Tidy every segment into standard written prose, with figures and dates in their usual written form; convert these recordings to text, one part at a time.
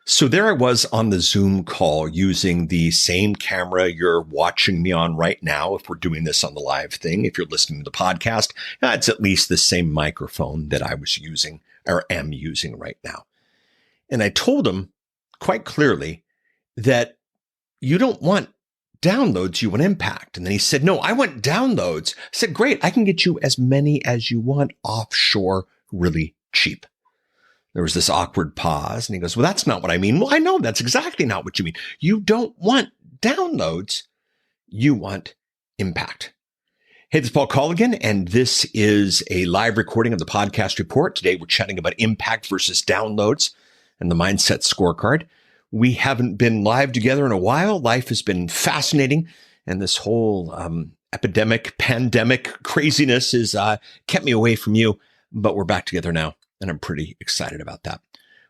So there I was on the Zoom call using the same camera you're watching me on right now. If we're doing this on the live thing, if you're listening to the podcast, it's at least the same microphone that I was using or am using right now. And I told him quite clearly that you don't want downloads, you want impact. And then he said, no, I want downloads. I said, great, I can get you as many as you want offshore really cheap. There was this awkward pause and he goes, well, that's not what I mean. Well, I know that's exactly not what you mean. You don't want downloads. You want impact. Hey, this is Paul Colligan, and this is a live recording of the podcast report. Today, we're chatting about impact versus downloads and the mindset scorecard. We haven't been live together in a while. Life has been fascinating. And this whole pandemic craziness has kept me away from you. But we're back together now. And I'm pretty excited about that.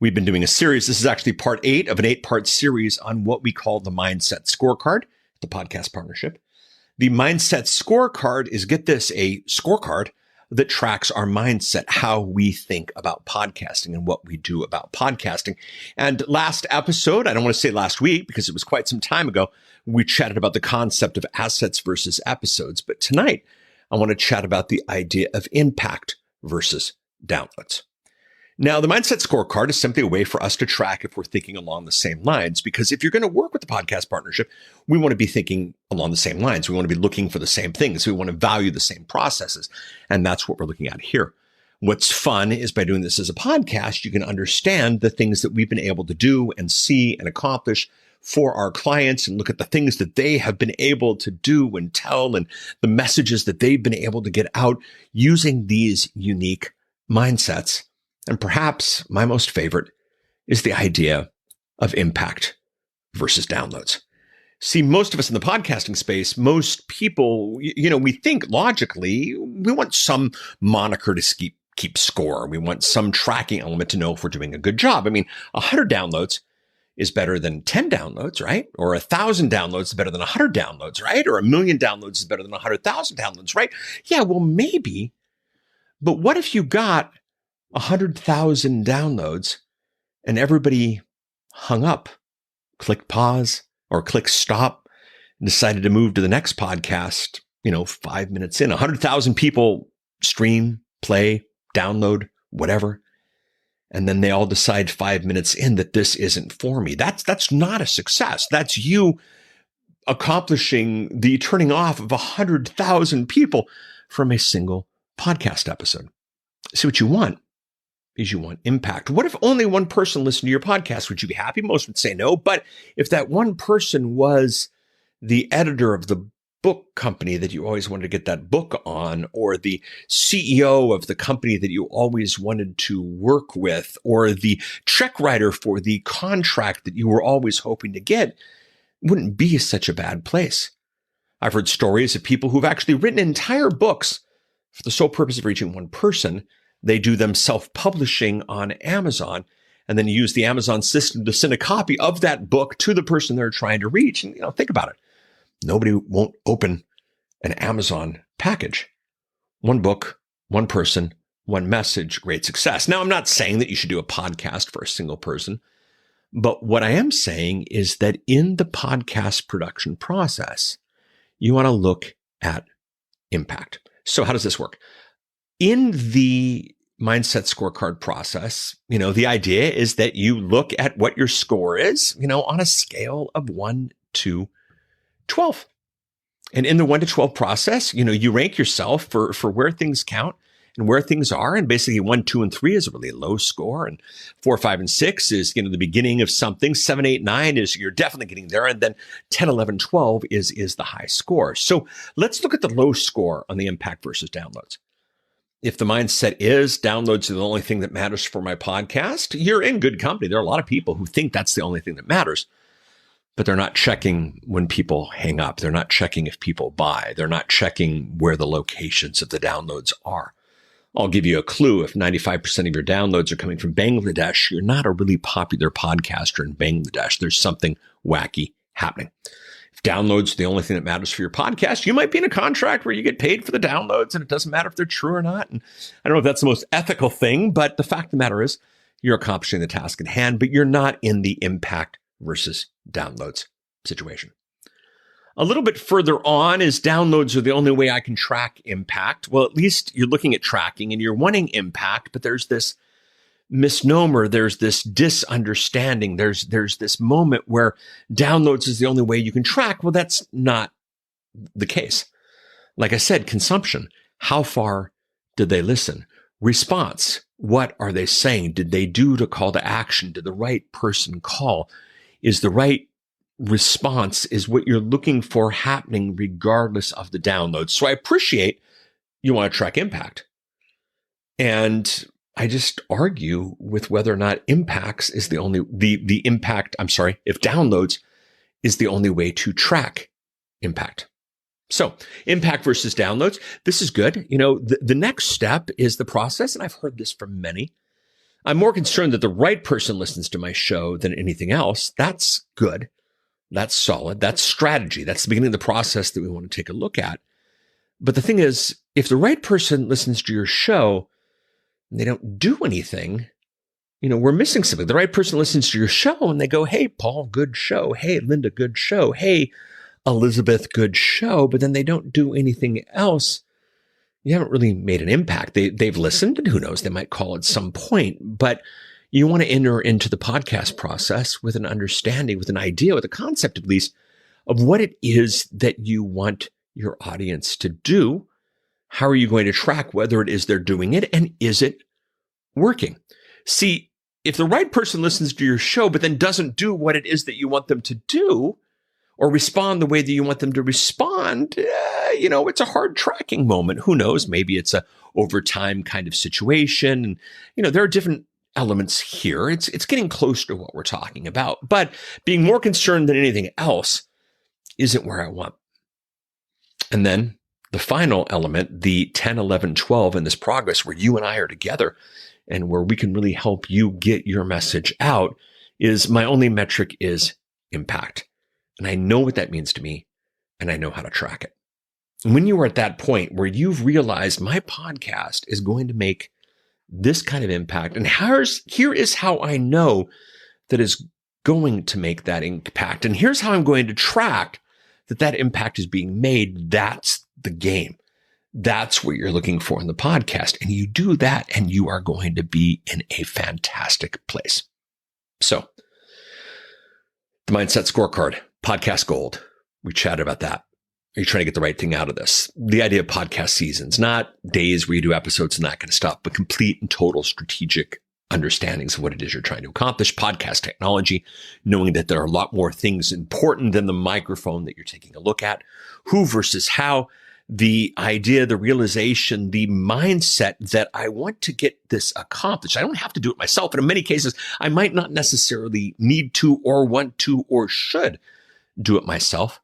We've been doing a series. This is actually part 8 of an 8-part series on what we call the Mindset Scorecard, the podcast partnership. The Mindset Scorecard is, get this, a scorecard that tracks our mindset, how we think about podcasting and what we do about podcasting. And last episode, I don't want to say last week because it was quite some time ago, we chatted about the concept of assets versus episodes. But tonight, I want to chat about the idea of impact versus downloads. Now, the Mindset Scorecard is simply a way for us to track if we're thinking along the same lines, because if you're going to work with the podcast partnership, we want to be thinking along the same lines. We want to be looking for the same things. We want to value the same processes. And that's what we're looking at here. What's fun is by doing this as a podcast, you can understand the things that we've been able to do and see and accomplish for our clients and look at the things that they have been able to do and tell and the messages that they've been able to get out using these unique mindsets. And perhaps my most favorite is the idea of impact versus downloads. See, most of us in the podcasting space, most people, we think logically, we want some moniker to keep score. We want some tracking element to know if we're doing a good job. I mean, 100 downloads is better than 10 downloads, right? Or 1,000 downloads is better than 100 downloads, right? Or 1,000,000 downloads is better than 100,000 downloads, right? Yeah, well, maybe. But what if you got 100,000 downloads and everybody hung up, clicked pause or clicked stop and decided to move to the next podcast, 5 minutes in? 100,000 people stream, play, download, whatever. And then they all decide 5 minutes in that this isn't for me. That's not a success. That's you accomplishing the turning off of 100,000 people from a single podcast episode. See, what you want is you want impact. What if only one person listened to your podcast? Would you be happy? Most would say no. But if that one person was the editor of the book company that you always wanted to get that book on, or the CEO of the company that you always wanted to work with, or the check writer for the contract that you were always hoping to get, it wouldn't be such a bad place. I've heard stories of people who've actually written entire books for the sole purpose of reaching one person. They do them self-publishing on Amazon and then use the Amazon system to send a copy of that book to the person they're trying to reach. And, think about it. Nobody won't open an Amazon package. One book, one person, one message, great success. Now, I'm not saying that you should do a podcast for a single person, but what I am saying is that in the podcast production process, you want to look at impact. So how does this work? In the Mindset Scorecard process, the idea is that you look at what your score is, on a scale of 1 to 12. And in the 1 to 12 process, you rank yourself for where things count and where things are. And basically 1, 2, and 3 is a really low score. And 4, 5, and 6 is, the beginning of something. 7, 8, 9 is you're definitely getting there. And then 10, 11, 12 is the high score. So let's look at the low score on the impact versus downloads. If the mindset is downloads are the only thing that matters for my podcast, you're in good company. There are a lot of people who think that's the only thing that matters, but they're not checking when people hang up. They're not checking if people buy. They're not checking where the locations of the downloads are. I'll give you a clue. If 95% of your downloads are coming from Bangladesh, you're not a really popular podcaster in Bangladesh. There's something wacky happening. If downloads are the only thing that matters for your podcast, you might be in a contract where you get paid for the downloads and it doesn't matter if they're true or not. And I don't know if that's the most ethical thing, but the fact of the matter is You're accomplishing the task at hand, but you're not in the impact versus downloads situation. A little bit further on is downloads are the only way I can track impact. Well, at least you're looking at tracking and you're wanting impact, but there's this misnomer, there's this disunderstanding, there's this moment where downloads is the only way you can track. Well, that's not the case. Like I said, consumption, how far did they listen? Response, what are they saying? Did they do the call to action? Did the right person call? Is the right response is what you're looking for happening regardless of the download. So I appreciate you want to track impact. And I just argue with whether or not impacts is the only, if downloads is the only way to track impact. So impact versus downloads, this is good. The next step is the process. And I've heard this from many. I'm more concerned that the right person listens to my show than anything else. That's good. That's solid. That's strategy. That's the beginning of the process that we want to take a look at. But the thing is, if the right person listens to your show and they don't do anything, we're missing something. The right person listens to your show and they go, hey, Paul, good show. Hey, Linda, good show. Hey, Elizabeth, good show. But then they don't do anything else. You haven't really made an impact. They've listened, and who knows, they might call at some point. But you want to enter into the podcast process with an understanding, with an idea, with a concept at least, of what it is that you want your audience to do. How are you going to track whether it is they're doing it, and is it working? See, if the right person listens to your show but then doesn't do what it is that you want them to do, or respond the way that you want them to respond, it's a hard tracking moment. Who knows? Maybe it's a overtime kind of situation. And, there are different elements here. It's getting close to what we're talking about, but being more concerned than anything else isn't where I want. And then the final element, the 10, 11, 12 in this progress where you and I are together and where we can really help you get your message out, is my only metric is impact. And I know what that means to me, and I know how to track it. And when you are at that point where you've realized my podcast is going to make this kind of impact, and here is how I know that is going to make that impact, and here's how I'm going to track that impact is being made, that's the game. That's what you're looking for in the podcast. And you do that, and you are going to be in a fantastic place. So, the Mindset Scorecard, podcast gold. We chatted about that. Are you trying to get the right thing out of this? The idea of podcast seasons, not days where you do episodes and that kind of stuff, but complete and total strategic understandings of what it is you're trying to accomplish. Podcast technology, knowing that there are a lot more things important than the microphone that you're taking a look at. Who versus how. The idea, the realization, the mindset that I want to get this accomplished. I don't have to do it myself. And in many cases, I might not necessarily need to or want to or should do it myself.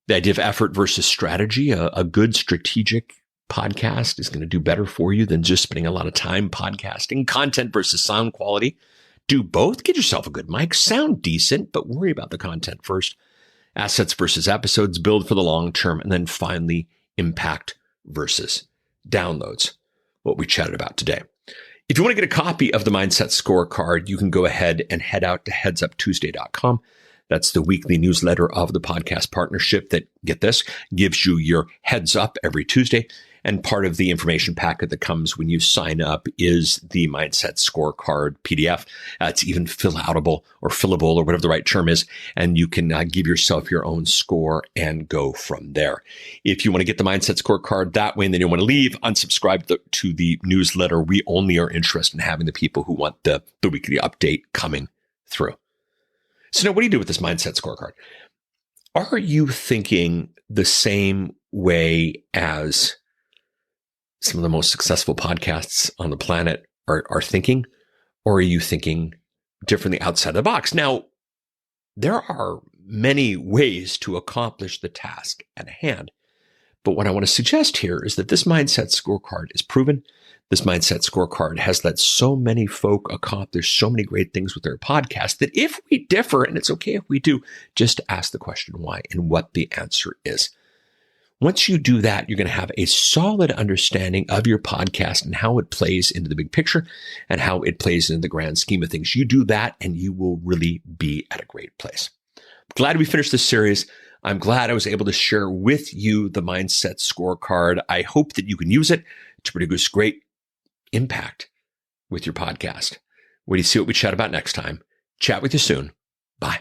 The idea of effort versus strategy. A good strategic podcast is going to do better for you than just spending a lot of time podcasting. Content versus sound quality. Do both. Get yourself a good mic. Sound decent, but worry about the content first. Assets versus episodes. Build for the long term. And then finally, impact versus downloads, what we chatted about today. If you want to get a copy of the Mindset Scorecard, you can go ahead and head out to headsuptuesday.com. That's the weekly newsletter of the podcast partnership that, get this, gives you your heads up every Tuesday. And part of the information packet that comes when you sign up is the Mindset Scorecard PDF. It's even fillable or whatever the right term is. And you can give yourself your own score and go from there. If you want to get the Mindset Scorecard that way and then you want to leave, unsubscribe to the newsletter. We only are interested in having the people who want the weekly update coming through. So now what do you do with this Mindset Scorecard? Are you thinking the same way as some of the most successful podcasts on the planet are thinking, or are you thinking differently outside the box? Now, there are many ways to accomplish the task at hand. But what I want to suggest here is that this Mindset Scorecard is proven. This Mindset Scorecard has let so many folk accomplish so many great things with their podcast that if we differ, and it's okay if we do, just ask the question why and what the answer is. Once you do that, you're going to have a solid understanding of your podcast and how it plays into the big picture and how it plays into the grand scheme of things. You do that and you will really be at a great place. Glad we finished this series. I'm glad I was able to share with you the Mindset Scorecard. I hope that you can use it to produce great impact with your podcast. Wait to see what we chat about next time. Chat with you soon. Bye.